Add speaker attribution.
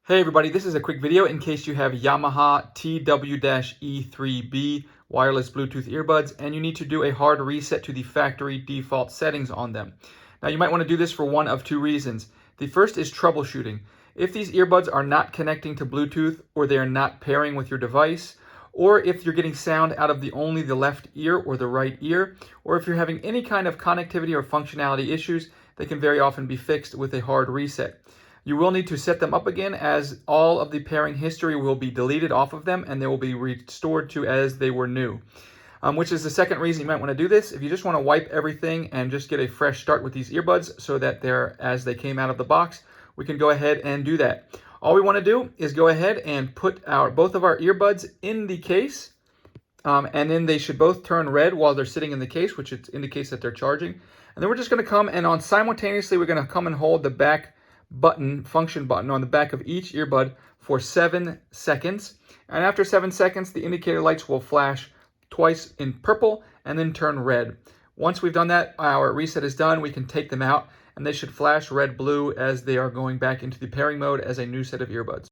Speaker 1: Hey everybody, this is a quick video in case you have Yamaha TW-E3B wireless Bluetooth earbuds and you need to do a hard reset to the factory default settings on them. Now you might want to do this for one of two reasons. The first is troubleshooting. If these earbuds are not connecting to Bluetooth or they are not pairing with your device, or if you're getting sound out of only the left ear or the right ear, or if you're having any kind of connectivity or functionality issues, they can very often be fixed with a hard reset. You will need to set them up again, as all of the pairing history will be deleted off of them and they will be restored to as they were new. Which is the second reason you might want to do this. If you just want to wipe everything and just get a fresh start with these earbuds so that they're as they came out of the box, we can go ahead and do that. All we want to do is go ahead and put both of our earbuds in the case, and then they should both turn red while they're sitting in the case, which indicates that they're charging. And then we're just going to come and simultaneously we're going to come and hold the back function button on the back of each earbud for 7 seconds. And after 7 seconds, the indicator lights will flash twice in purple and then turn red. Once we've done that, our reset is done. We can take them out and they should flash red-blue as they are going back into the pairing mode as a new set of earbuds.